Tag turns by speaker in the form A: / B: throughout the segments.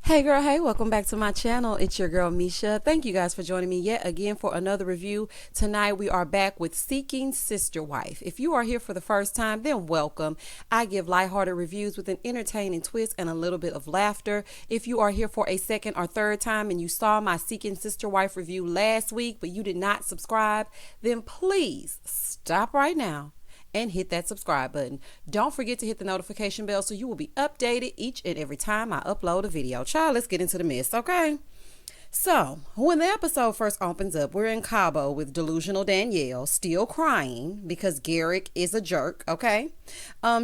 A: Hey girl, hey, welcome back to my channel. It's your girl Misha. Thank you guys for joining me yet again for another review. Tonight we are back with Seeking Sister Wife. If you are here for the first time, then welcome. I give lighthearted reviews with an entertaining twist and a little bit of laughter. If you are here for a second or third time and you saw my Seeking Sister Wife review last week but you did not subscribe, then please stop right now and hit that subscribe button. Don't forget to hit the notification bell so you will be updated each and every time I upload a video. Child, let's get into the mess, okay? So, when the episode first opens up, we're in Cabo with delusional Danielle, still crying because Garrick is a jerk, okay?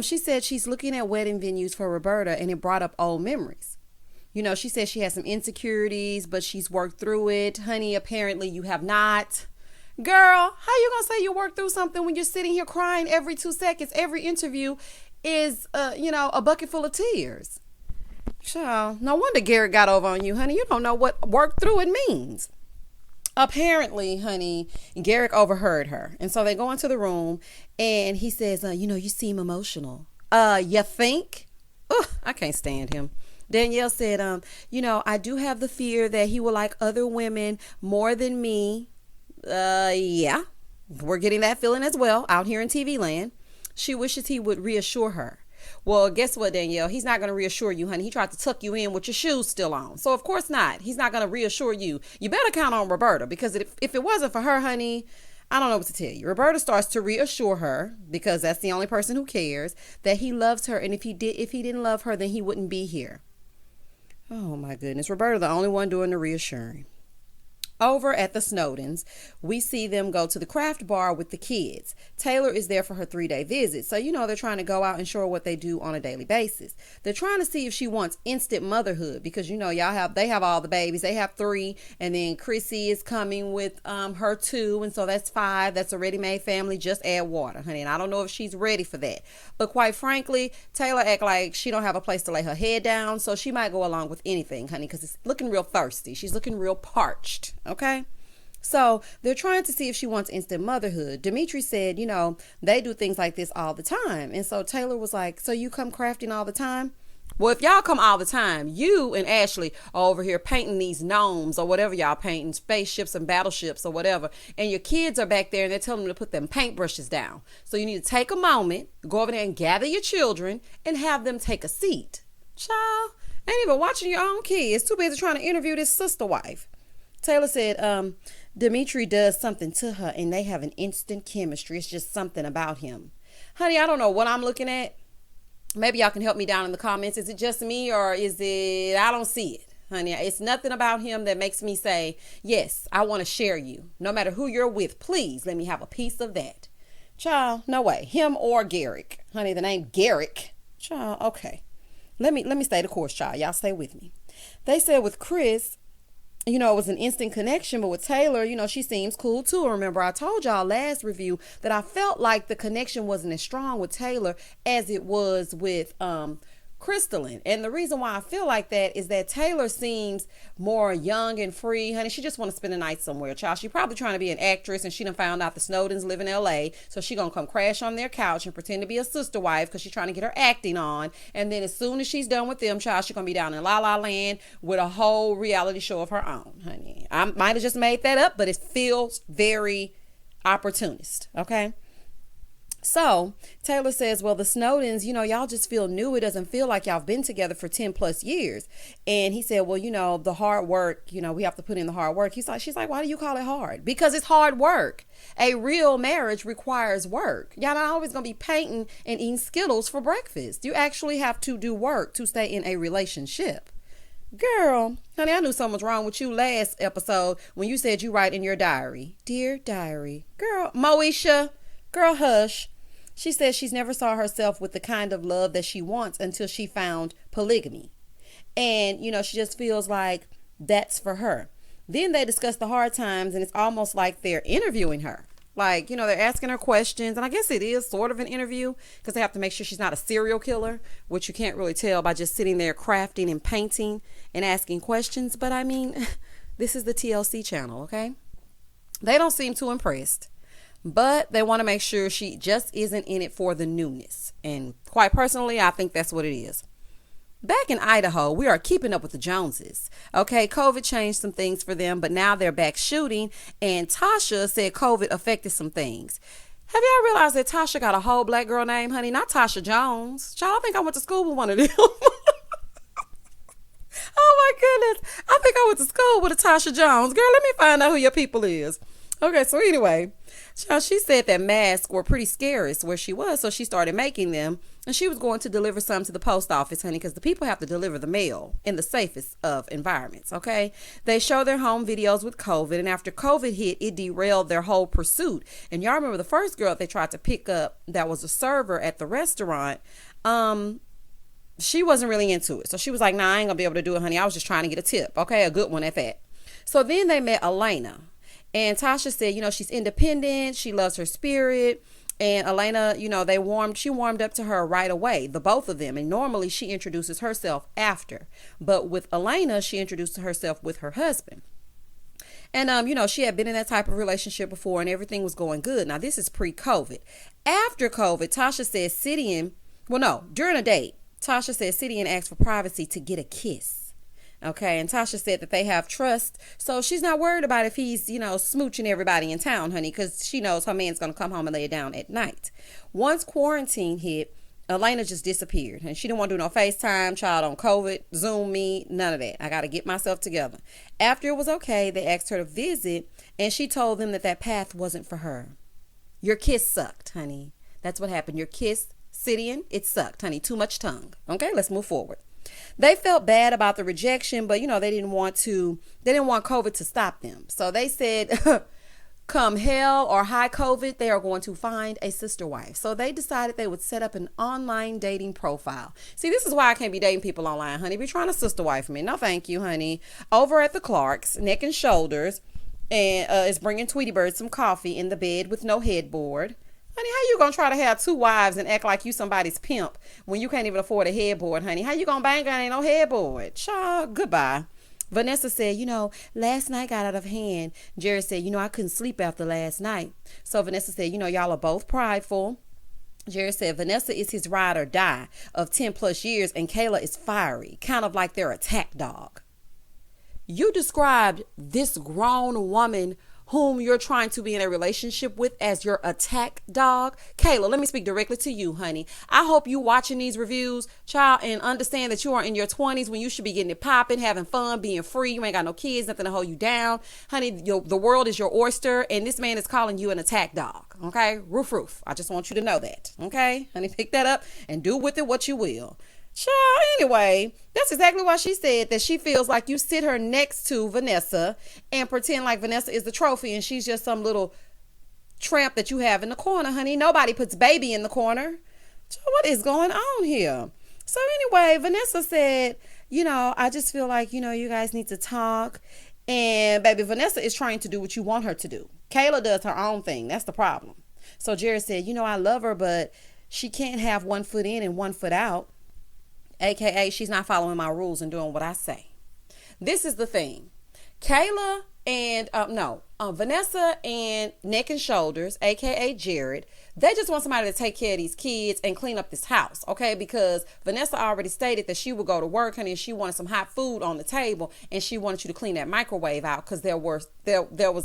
A: She said she's looking at wedding venues for Roberta and it brought up old memories. You know, she said she has some insecurities, but she's worked through it. Honey, apparently you have not. Girl, how you gonna say you worked through something when you're sitting here crying every 2 seconds? Every interview is, a bucket full of tears. Child, no wonder Garrick got over on you, honey. You don't know what work through it means. Apparently, honey, Garrick overheard her. And so they go into the room and he says, you seem emotional. You think? Ugh, I can't stand him. Danielle said, I do have the fear that he will like other women more than me. Yeah, we're getting that feeling as well out here in TV land. She wishes he would reassure her. Well, guess what, Danielle? He's not going to reassure you, honey. He tried to tuck you in with your shoes still on. So, of course not. He's not going to reassure you. You better count on Roberta because if it wasn't for her, honey, I don't know what to tell you. Roberta starts to reassure her because that's the only person who cares that he loves her. And if he didn't love her, then he wouldn't be here. Oh, my goodness. Roberta, the only one doing the reassuring. Over at the Snowdens, we see them go to the craft bar with the kids. Taylor is there for her 3-day visit. So, they're trying to go out and show her what they do on a daily basis. They're trying to see if she wants instant motherhood because, they have all the babies. They have 3. And then Chrissy is coming with her 2. And so that's 5. That's a ready-made family. Just add water, honey. And I don't know if she's ready for that. But quite frankly, Taylor act like she don't have a place to lay her head down. So she might go along with anything, honey, because it's looking real thirsty. She's looking real parched. Okay, so they're trying to see if she wants instant motherhood. Dimitri said, they do things like this all the time. And so Taylor was like, so you come crafting all the time? Well, if y'all come all the time, you and Ashley are over here painting these gnomes or whatever y'all painting, spaceships and battleships or whatever. And your kids are back there and they're telling them to put them paintbrushes down. So you need to take a moment, go over there and gather your children and have them take a seat. Child, ain't even watching your own kids. Too busy trying to interview this sister wife. Taylor said, Dimitri does something to her and they have an instant chemistry. It's just something about him. Honey, I don't know what I'm looking at. Maybe y'all can help me down in the comments. Is it just me or is it, I don't see it. Honey, it's nothing about him that makes me say, yes, I want to share you. No matter who you're with, please let me have a piece of that. Child, no way. Him or Garrick. Honey, the name Garrick. Child, okay. Let me stay the course, child. Y'all stay with me. They said with Chris, it was an instant connection, but with Taylor, she seems cool too. Remember, I told y'all last review that I felt like the connection wasn't as strong with Taylor as it was with Crystalline. And the reason why I feel like that is that Taylor seems more young and free. Honey, she just want to spend the night somewhere, child. She probably trying to be an actress and she done found out the Snowdens live in LA. So she gonna come crash on their couch and pretend to be a sister wife because she's trying to get her acting on. And then as soon as she's done with them, child, she's gonna be down in La La Land with a whole reality show of her own, honey. I might have just made that up, but it feels very opportunist, okay? So Taylor says, well, the Snowdens, y'all just feel new. It doesn't feel like y'all have been together for 10 plus years. And he said, well, the hard work, we have to put in the hard work. She's like, why do you call it hard? Because it's hard work. A real marriage requires work. Y'all not always going to be painting and eating Skittles for breakfast. You actually have to do work to stay in a relationship. Girl, honey, I knew something was wrong with you last episode when you said you write in your diary. Dear diary. Girl, Moesha, girl, hush. She says she's never saw herself with the kind of love that she wants until she found polygamy. And, she just feels like that's for her. Then they discuss the hard times and it's almost like they're interviewing her. Like, they're asking her questions. And I guess it is sort of an interview because they have to make sure she's not a serial killer, which you can't really tell by just sitting there crafting and painting and asking questions. But I mean, this is the TLC channel, okay? They don't seem too impressed. But they want to make sure she just isn't in it for the newness. And quite personally, I think that's what it is. Back in Idaho, we are keeping up with the Joneses. Okay, COVID changed some things for them, but now they're back shooting. And Tasha said COVID affected some things. Have y'all realized that Tasha got a whole black girl name, honey? Not Tasha Jones. Child, I think I went to school with one of them. Oh my goodness. I think I went to school with a Tasha Jones. Girl, let me find out who your people is. Okay, so anyway, child, she said that masks were pretty scarce where she was, so she started making them, and she was going to deliver some to the post office, honey, because the people have to deliver the mail in the safest of environments, okay? They show their home videos with COVID, and after COVID hit, it derailed their whole pursuit. And y'all remember the first girl they tried to pick up that was a server at the restaurant, she wasn't really into it. So she was like, nah, I ain't gonna be able to do it, honey. I was just trying to get a tip, okay? A good one at that. So then they met Elena. And Tasha said, she's independent. She loves her spirit. And Elena, she warmed up to her right away, the both of them. And normally she introduces herself after. But with Elena, she introduced herself with her husband. And, she had been in that type of relationship before and everything was going good. Now, this is pre-COVID. After COVID, Tasha said during a date, Tasha said Sidian asked for privacy to get a kiss. Okay, and Tasha said that they have trust, so she's not worried about if he's, smooching everybody in town, honey, because she knows her man's going to come home and lay it down at night. Once quarantine hit, Elena just disappeared, and she didn't want to do no FaceTime, child on COVID, Zoom me, none of that. I got to get myself together. After it was okay, they asked her to visit, and she told them that path wasn't for her. Your kiss sucked, honey. That's what happened. Your kiss, Sidian, it sucked, honey. Too much tongue. Okay, let's move forward. They felt bad about the rejection, but they didn't want COVID to stop them. So they said, come hell or high COVID, they are going to find a sister wife. So they decided they would set up an online dating profile. See, this is why I can't be dating people online, honey. Be trying to sister wife me. No, thank you, honey. Over at the Clarks, Neck and Shoulders, and is bringing Tweety Bird some coffee in the bed with no headboard. Honey, how you gonna try to have two wives and act like you somebody's pimp when you can't even afford a headboard, honey? How you gonna bang and ain't no headboard? Child, goodbye. Vanessa said, last night got out of hand. Jerry said, I couldn't sleep after last night. So Vanessa said, y'all are both prideful. Jerry said, Vanessa is his ride or die of 10 plus years, and Kayla is fiery, kind of like their attack dog. You described this grown woman whom you're trying to be in a relationship with as your attack dog. Kayla, let me speak directly to you, honey. I hope you watching these reviews, child, and understand that you are in your 20s when you should be getting it popping, having fun, being free. You ain't got no kids, nothing to hold you down. Honey, the world is your oyster, and this man is calling you an attack dog, okay? Roof. I just want you to know that, okay? Honey, pick that up and do with it what you will. Child, anyway, that's exactly why she said that she feels like you sit her next to Vanessa and pretend like Vanessa is the trophy and she's just some little tramp that you have in the corner, honey. Nobody puts baby in the corner. Child, what is going on here? So anyway, Vanessa said, I just feel like, you guys need to talk. And baby, Vanessa is trying to do what you want her to do. Kayla does her own thing. That's the problem. So Jerry said, I love her, but she can't have one foot in and one foot out. AKA, she's not following my rules and doing what I say. This is the thing. Kayla and, Vanessa and Neck and Shoulders, AKA Jared, they just want somebody to take care of these kids and clean up this house, okay? Because Vanessa already stated that she would go to work, honey, and she wanted some hot food on the table, and she wanted you to clean that microwave out because there was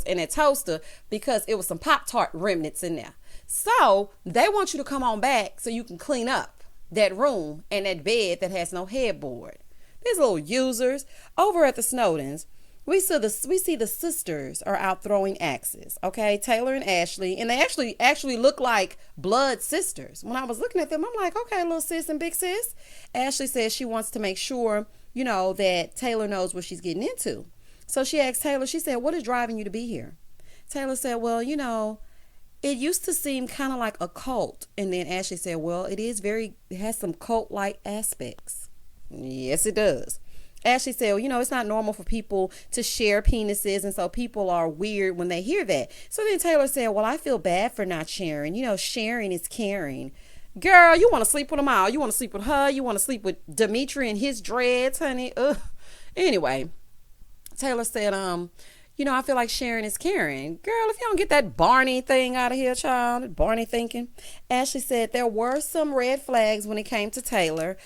A: in a toaster because it was some Pop-Tart remnants in there. So they want you to come on back so you can clean up that room and that bed that has no headboard. These little users. Over at the Snowdens, we see the sisters are out throwing axes, okay? Taylor and Ashley, and they actually look like blood sisters. When I was looking at them, I'm like, okay, little sis and big sis. Ashley says she wants to make sure, that Taylor knows what she's getting into. So she asked Taylor, she said, what is driving you to be here? Taylor said, well, it used to seem kind of like a cult. And then Ashley said, well, it has some cult-like aspects. Yes, it does. Ashley said, well, it's not normal for people to share penises. And so people are weird when they hear that. So then Taylor said, well, I feel bad for not sharing. Sharing is caring. Girl, you want to sleep with them all. You want to sleep with her. You want to sleep with Dimitri and his dreads, honey. Ugh. Anyway, Taylor said, I feel like sharing is caring. Girl, if you don't get that Barney thing out of here, child, Barney thinking. Ashley said there were some red flags when it came to Taylor,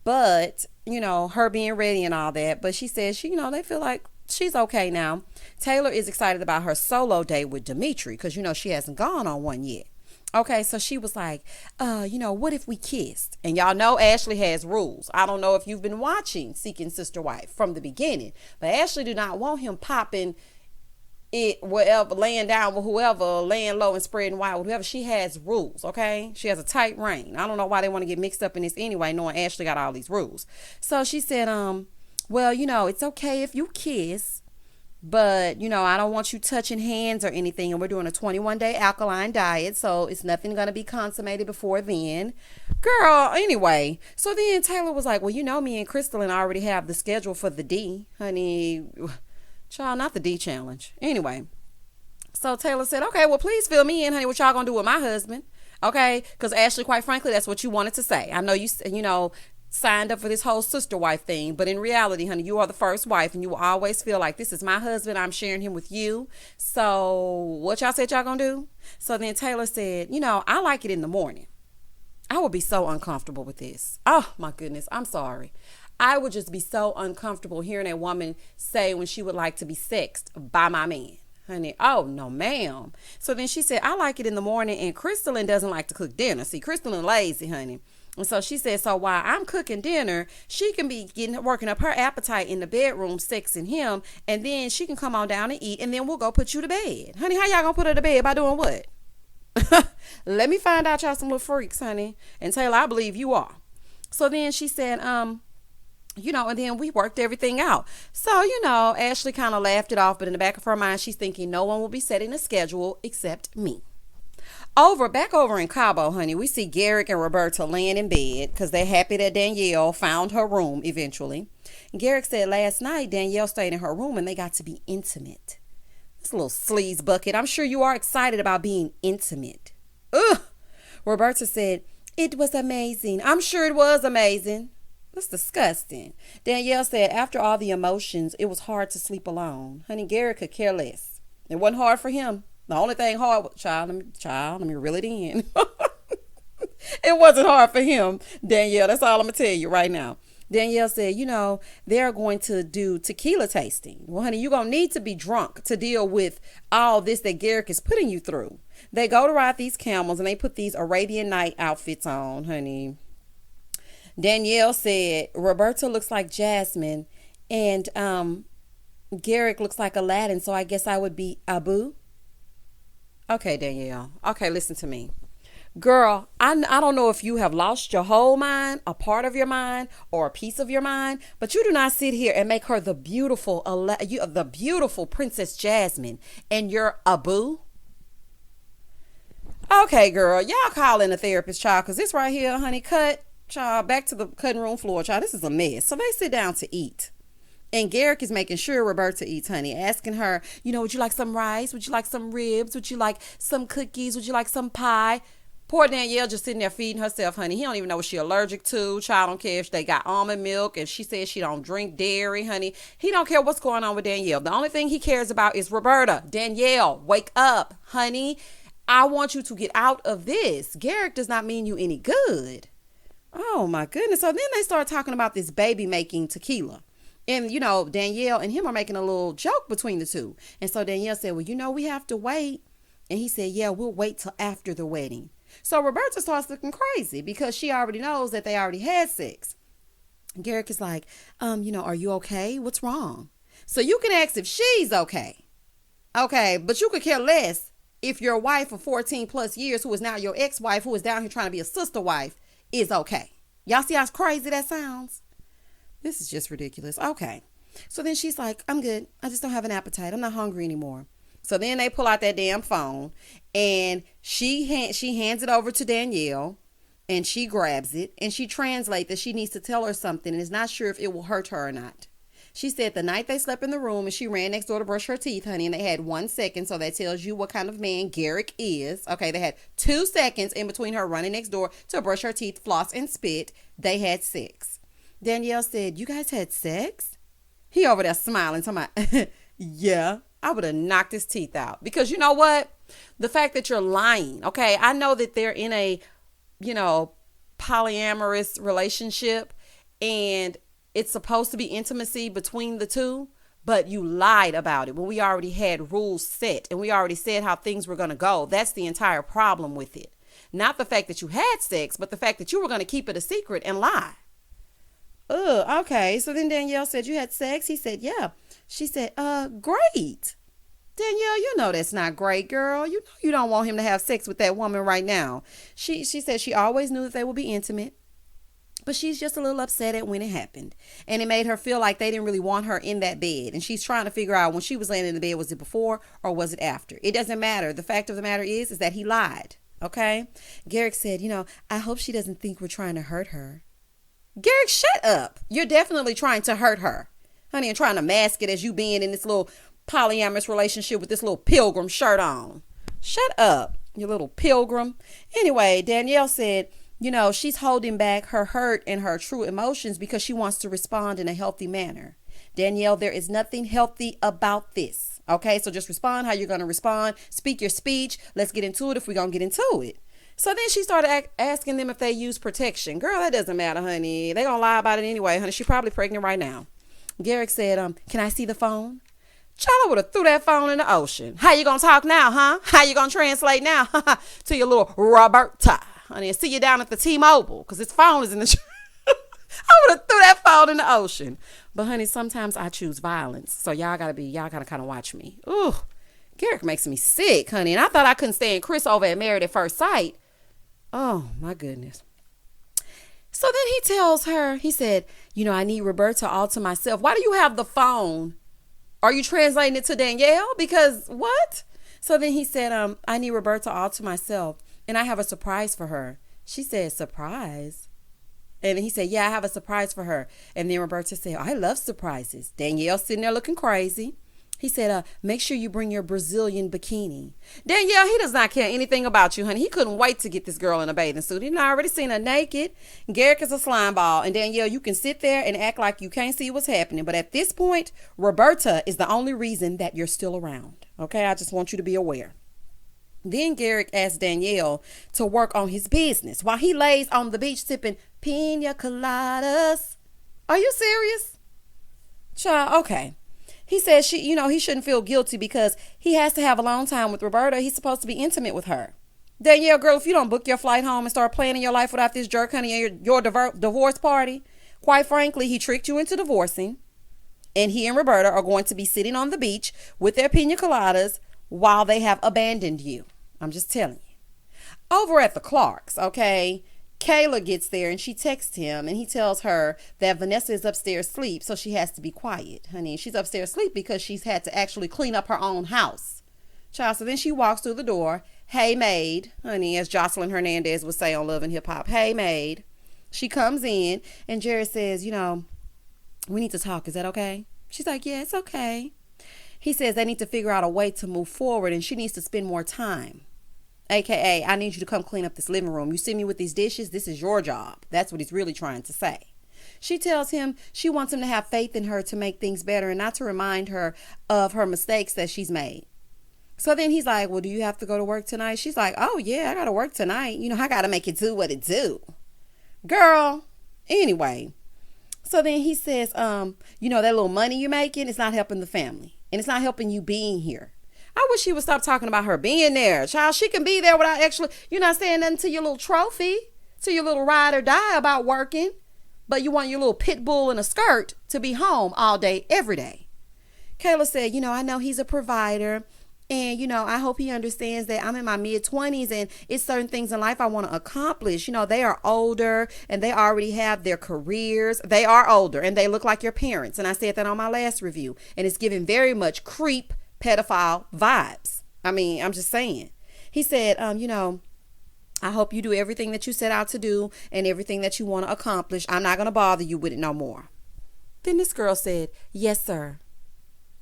A: but, her being ready and all that. But she said they feel like she's okay now. Taylor is excited about her solo date with Dimitri because, she hasn't gone on one yet. Okay, so she was like, what if we kissed? And y'all know Ashley has rules. I don't know if you've been watching Seeking Sister Wife from the beginning, but Ashley do not want him popping it wherever, laying down with whoever, laying low and spreading wide with whoever. She has rules, okay? She has a tight rein. I don't know why they want to get mixed up in this anyway, knowing Ashley got all these rules. So she said, well, it's okay if you kiss, but, I don't want you touching hands or anything. And we're doing a 21-day alkaline diet, so it's nothing going to be consummated before then. Girl, anyway. So then Taylor was like, well, me and Crystalline already have the schedule for the D, honey. Child, not the D challenge. Anyway. So Taylor said, okay, well, please fill me in, honey, what y'all going to do with my husband. Okay? Because Ashley, quite frankly, that's what you wanted to say. I know you signed up for this whole sister wife thing, but in reality, honey, you are the first wife and you will always feel like this is my husband, I'm sharing him with you. So what y'all said y'all gonna do? So then Taylor said, I like it in the morning. I would be so uncomfortable with this. Oh my goodness, I'm sorry. I would just be so uncomfortable hearing a woman say when she would like to be sexed by my man. Honey, oh no ma'am. So then she said, I like it in the morning, and Crystalline doesn't like to cook dinner. See, Crystalline lazy, honey. And so she said, so while I'm cooking dinner, she can be working up her appetite in the bedroom, sexing him, and then she can come on down and eat, and then we'll go put you to bed. Honey, how y'all gonna put her to bed? By doing what? Let me find out y'all some little freaks, honey. And Taylor, I believe you are. So then she said, and then we worked everything out. So, Ashley kind of laughed it off, but in the back of her mind, she's thinking no one will be setting a schedule except me. Back over in Cabo, honey, we see Garrick and Roberta laying in bed because they're happy that Danielle found her room eventually. Garrick said last night Danielle stayed in her room and they got to be intimate. This little sleaze bucket. I'm sure you are excited about being intimate. Ugh. Roberta said, it was amazing. I'm sure it was amazing. That's disgusting. Danielle said after all the emotions, it was hard to sleep alone. Honey, Garrick could care less. It wasn't hard for him. The only thing hard, let me reel it in. It wasn't hard for him, Danielle. That's all I'm going to tell you right now. Danielle said, they're going to do tequila tasting. Well, honey, you're going to need to be drunk to deal with all this that Garrick is putting you through. They go to ride these camels and they put these Arabian Night outfits on, honey. Danielle said, Roberta looks like Jasmine and Garrick looks like Aladdin, so I guess I would be Abu. Okay, Danielle. Okay, listen to me. Girl, I don't know if you have lost your whole mind, a part of your mind, or a piece of your mind, but you do not sit here and make her the beautiful Princess Jasmine and you're Abu. Okay, girl, y'all call in a therapist, child, because this right here, honey, child, back to the cutting room floor, child. This is a mess. So they sit down to eat. And Garrick is making sure Roberta eats, honey, asking her, would you like some rice? Would you like some ribs? Would you like some cookies? Would you like some pie? Poor Danielle just sitting there feeding herself, honey. He don't even know what she allergic to. Child don't care if they got almond milk. And she says she don't drink dairy, honey. He don't care what's going on with Danielle. The only thing he cares about is Roberta. Danielle, wake up, honey. I want you to get out of this. Garrick does not mean you any good. Oh, my goodness. So then they start talking about this baby making tequila. And, Danielle and him are making a little joke between the two. And so Danielle said, well, we have to wait. And he said, yeah, we'll wait till after the wedding. So Roberta starts looking crazy because she already knows that they already had sex. Garrick is like, are you okay? What's wrong? So you can ask if she's okay. Okay, but you could care less if your wife of 14 plus years, who is now your ex-wife, who is down here trying to be a sister wife, is okay. Y'all see how crazy that sounds? This is just ridiculous. Okay. So then she's like, I'm good. I just don't have an appetite. I'm not hungry anymore. So then they pull out that damn phone and she hands it over to Danielle and she grabs it and she translates that she needs to tell her something and is not sure if it will hurt her or not. She said the night they slept in the room and she ran next door to brush her teeth, honey, and they had 1 second. So that tells you what kind of man Garrick is. Okay, they had 2 seconds in between her running next door to brush her teeth, floss, and spit. They had sex. Danielle said, you guys had sex? He over there smiling, talking about, yeah, I would have knocked his teeth out. Because you know what? The fact that you're lying, okay? I know that they're in a, polyamorous relationship and it's supposed to be intimacy between the two, but you lied about it when we already had rules set and we already said how things were going to go. That's the entire problem with it. Not the fact that you had sex, but the fact that you were going to keep it a secret and lie. Okay. So then Danielle said, you had sex? He said, yeah. She said, great. Danielle, you know that's not great, girl. You know you don't want him to have sex with that woman right now. She said she always knew that they would be intimate, but she's just a little upset at when it happened. And it made her feel like they didn't really want her in that bed. And she's trying to figure out when she was laying in the bed, was it before or was it after? It doesn't matter. The fact of the matter is that he lied. Okay? Garrick said, I hope she doesn't think we're trying to hurt her. Garrick, shut up. You're definitely trying to hurt her, honey, and trying to mask it as you being in this little polyamorous relationship with this little pilgrim shirt on. Shut up, you little pilgrim. Anyway, Danielle said, she's holding back her hurt and her true emotions because she wants to respond in a healthy manner. Danielle, there is nothing healthy about this. Okay, so just respond how you're going to respond. Speak your speech. Let's get into it if we're going to get into it. So then she started asking them if they use protection. Girl, that doesn't matter, honey. They're going to lie about it anyway, honey. She's probably pregnant right now. Garrick said, can I see the phone? Child, I would have threw that phone in the ocean. How you going to talk now, huh? How you going to translate now to your little Roberta? Honey, and see you down at the T-Mobile because his phone is in the I would have threw that phone in the ocean. But honey, sometimes I choose violence. So y'all gotta kind of watch me. Ooh, Garrick makes me sick, honey. And I thought I couldn't stand Chris over at Married at First Sight. Oh my goodness. So then he tells her, he said, I need Roberta all to myself. Why do you have the phone? Are you translating it to Danielle? Because what? So then he said, I need Roberta all to myself. And I have a surprise for her. She said, surprise? And he said, yeah, I have a surprise for her. And then Roberta said, I love surprises. Danielle sitting there looking crazy. He said, make sure you bring your Brazilian bikini. Danielle, he does not care anything about you, honey. He couldn't wait to get this girl in a bathing suit. He'd already seen her naked. Garrick is a slime ball. And Danielle, you can sit there and act like you can't see what's happening. But at this point, Roberta is the only reason that you're still around. Okay, I just want you to be aware. Then Garrick asked Danielle to work on his business while he lays on the beach sipping pina coladas. Are you serious? Child, okay. He says he shouldn't feel guilty because he has to have alone time with Roberta. He's supposed to be intimate with her. Danielle, girl, if you don't book your flight home and start planning your life without this jerk, honey, and your divorce party, quite frankly, he tricked you into divorcing. And he and Roberta are going to be sitting on the beach with their pina coladas while they have abandoned you. I'm just telling you. Over at the Clarks, okay, Kayla gets there and she texts him and he tells her that Vanessa is upstairs asleep, so she has to be quiet, honey. She's upstairs asleep because she's had to actually clean up her own house. Child, so then she walks through the door. Hey, maid, honey, as Jocelyn Hernandez would say on Love and Hip Hop. Hey, maid. She comes in and Jared says, we need to talk. Is that okay? She's like, yeah, it's okay. He says they need to figure out a way to move forward and she needs to spend more time. AKA, I need you to come clean up this living room. You see me with these dishes? This is your job. That's what he's really trying to say. She tells him she wants him to have faith in her to make things better and not to remind her of her mistakes that she's made. So then he's like, well, do you have to go to work tonight? She's like, oh, yeah, I got to work tonight. I got to make it do what it do. Girl, anyway. So then he says, that little money you're making, it's not helping the family. And it's not helping you being here. I wish he would stop talking about her being there. Child, she can be there without actually, you're not saying nothing to your little trophy, to your little ride or die about working. But you want your little pit bull in a skirt to be home all day, every day. Kayla said, I know he's a provider. And, I hope he understands that I'm in my mid-20s and it's certain things in life I want to accomplish. They are older and they already have their careers. They are older and they look like your parents. And I said that on my last review. And it's giving very much creep, pedophile vibes. I mean, I'm just saying. He said, I hope you do everything that you set out to do and everything that you want to accomplish. I'm not going to bother you with it no more. Then this girl said, yes, sir.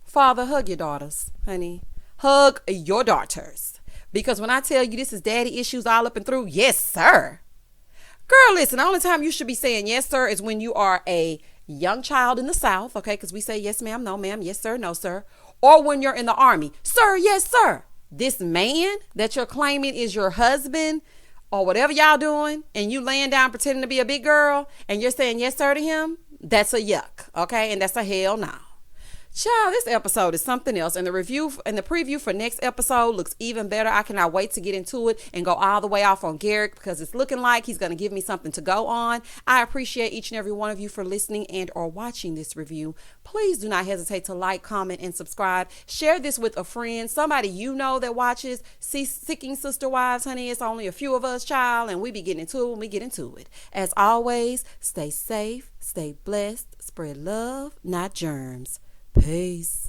A: Father, hug your daughters, honey. Hug your daughters. Because when I tell you this is daddy issues all up and through, yes, sir. Girl, listen, the only time you should be saying yes, sir, is when you are a young child in the South, okay? Because we say yes, ma'am, no, ma'am, yes, sir, no, sir. Or when you're in the Army, sir, yes, sir. This man that you're claiming is your husband or whatever y'all doing, and you laying down pretending to be a big girl, and you're saying yes, sir, to him, That's a yuck, okay? And that's a hell no. Child, this episode is something else, and the review and the preview for next episode looks even better. I cannot wait to get into it and go all the way off on Garrick, because it's looking like he's going to give me something to go on. I appreciate each and every one of you for listening and or watching this review. Please do not hesitate to like, comment, and subscribe. Share this with a friend, somebody you know that watches Seeking Sister Wives. Honey, it's only a few of us, child, and we be getting into it when we get into it. As always, stay safe, stay blessed, spread love, not germs. Peace.